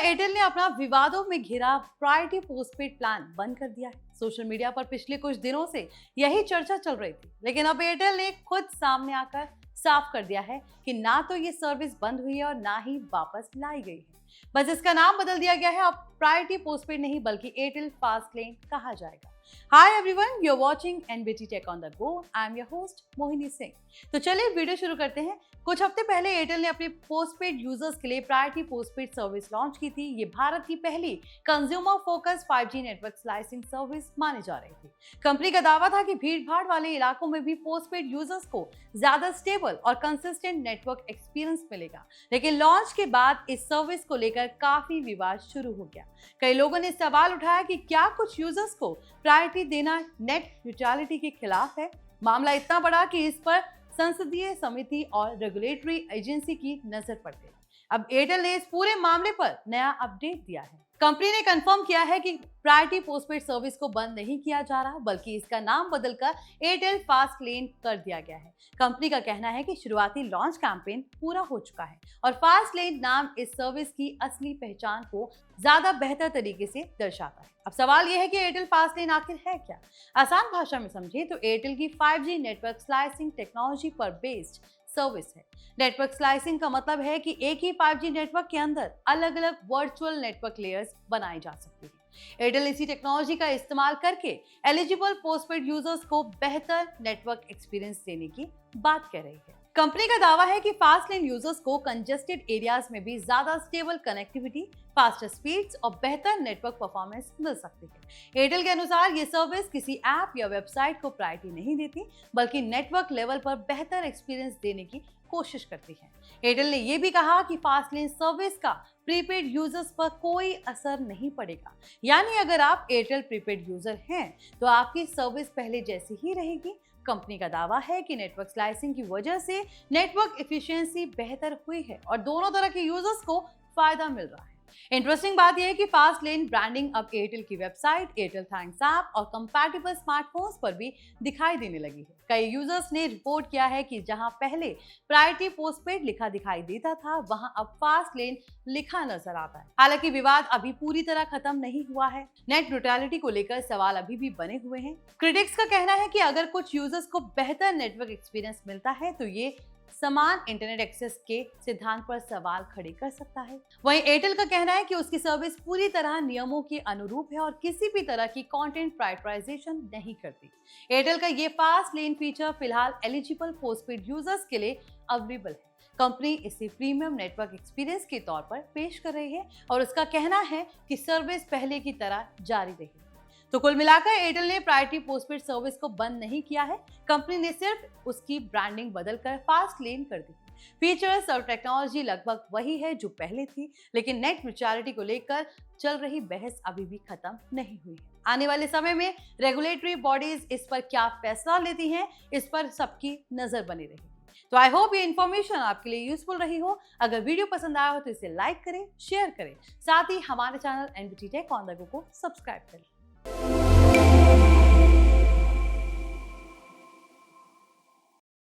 Airtel ने अपना विवादों में घिरा प्रायोरिटी पोस्टपेड प्लान बंद कर दिया है। सोशल मीडिया पर पिछले कुछ दिनों से यही चर्चा चल रही थी, लेकिन अब एयरटेल ने खुद सामने आकर साफ कर दिया है कि ना तो ये सर्विस बंद हुई है और ना ही वापस लाई गई है। बस इसका नाम बदल दिया गया है। अब प्रायोरिटी पोस्टपेड नहीं बल्कि एयरटेल फास्ट लेन कहा जाएगा। Hi everyone, you are watching NBT tech on the go. I am your host Mohini Singh. तो चलिए वीडियो शुरू करते हैं। कुछ हफ्ते पहले एयरटेल ने अपने पोस्टपेड यूजर्स के लिए प्रायोरिटी पोस्टपेड सर्विस लॉन्च की थी। ये भारत की पहली consumer focus 5G network slicing service मानी जा रही थी। कंपनी का दावा था कि भीड़-भाड़ वाले इलाकों में भी पोस्टपेड यूजर्स को ज्यादा स्टेबल और कंसिस्टेंट नेटवर्क एक्सपीरियंस मिलेगा। लेकिन लॉन्च के बाद इस सर्विस को लेकर काफी विवाद शुरू हो गया। कई लोगों ने सवाल उठाया कि क्या कुछ यूजर्स को प्रायोरिटी देना नेट न्यूट्रलिटी के खिलाफ है। मामला इतना बड़ा कि इस पर संसदीय समिति और रेगुलेटरी एजेंसी की नजर पड़ गई। अब एयरटेल ने इस पूरे मामले पर नया अपडेट दिया है। कंपनी ने कंफर्म किया है कि प्रायोरिटी पोस्टपेड सर्विस को बंद नहीं किया जा रहा, बल्कि इसका नाम बदलकर एयरटेल फास्ट लेन कर दिया गया है। कंपनी का कहना है कि शुरुआती लॉन्च कैंपेन पूरा हो चुका है और फास्ट लेन नाम इस सर्विस की असली पहचान को ज्यादा बेहतर तरीके से दर्शाता है। अब सवाल यह है कि एयरटेल फास्ट लेन आखिर है क्या। आसान भाषा में समझे तो एयरटेल की 5G नेटवर्क स्लाइसिंग टेक्नोलॉजी पर बेस्ड सर्विस है। नेटवर्क स्लाइसिंग का मतलब है कि एक ही 5G नेटवर्क के अंदर अलग अलग वर्चुअल नेटवर्क लेयर्स बनाई जा सकती है। एयरटेल इसी टेक्नोलॉजी का इस्तेमाल करके एलिजिबल पोस्टपेड यूजर्स को बेहतर नेटवर्क एक्सपीरियंस देने की बात कर रही है। कंपनी का दावा है कि फास्ट लेन यूजर्स को कंजेस्टेड एरियाज में भी ज्यादा स्टेबल कनेक्टिविटी, फास्टर स्पीड्स और बेहतर नेटवर्क परफॉर्मेंस मिल सकती है। एयरटेल के अनुसार ये सर्विस किसी ऐप या वेबसाइट को प्रायोरिटी नहीं देती, बल्कि नेटवर्क लेवल पर बेहतर एक्सपीरियंस देने की कोशिश करती है। एयरटेल ने यह भी कहा कि फास्ट लेन सर्विस का प्रीपेड यूजर्स पर कोई असर नहीं पड़ेगा। यानी अगर आप एयरटेल प्रीपेड यूजर हैं तो आपकी सर्विस पहले जैसी ही रहेगी। कंपनी का दावा है कि नेटवर्क स्लाइसिंग की वजह से नेटवर्क एफिशिएंसी बेहतर हुई है और दोनों तरह के यूजर्स को फायदा मिल रहा है। इंटरेस्टिंग बात यह है कि फास्ट लेन ब्रांडिंग अब एयरटेल की वेबसाइट, एयरटेल थैंक्स ऐप और कंपैटिबल स्मार्टफोन्स पर भी दिखाई देने लगी है। कई यूजर्स ने रिपोर्ट किया है कि जहां पहले प्रायोरिटी पोस्टपेड लिखा दिखाई देता था, वहां अब फास्ट लेन लिखा नजर आता है। हालांकि विवाद अभी पूरी तरह खत्म नहीं हुआ है। नेट न्यूट्रलिटी को लेकर सवाल अभी भी बने हुए हैं। क्रिटिक्स का कहना है कि अगर कुछ यूजर्स को बेहतर नेटवर्क एक्सपीरियंस मिलता है तो ये समान इंटरनेट एक्सेस के सिद्धांत पर सवाल खड़े कर सकता है। वहीं एयरटेल का कहना है कि उसकी सर्विस पूरी तरह नियमों के अनुरूप है और किसी भी तरह की कंटेंट प्रायोरिटाइजेशन नहीं करती। एयरटेल का ये फास्ट लेन फीचर फिलहाल एलिजिबल पोस्टपेड यूजर्स के लिए अवेलेबल है। कंपनी इसे प्रीमियम नेटवर्क एक्सपीरियंस के तौर पर पेश कर रही है और उसका कहना है कि सर्विस पहले की तरह जारी रहेगी। तो कुल मिलाकर एयरटेल ने प्रायोरिटी पोस्टपेड सर्विस को बंद नहीं किया है। कंपनी ने सिर्फ उसकी ब्रांडिंग बदलकर फास्ट लेन कर दी। फीचर्स और टेक्नोलॉजी लगभग वही है जो पहले थी, लेकिन नेट न्यूट्रलिटी को लेकर चल रही बहस अभी भी खत्म नहीं हुई है। आने वाले समय में रेगुलेटरी बॉडीज इस पर क्या फैसला लेती हैं, इस पर सबकी नजर बनी रहेगी। तो आई होप ये इन्फॉर्मेशन आपके लिए यूजफुल रही हो। अगर वीडियो पसंद आया हो तो इसे लाइक करें, शेयर करें, साथ ही हमारे channel NBT tech on the go को सब्सक्राइब करें।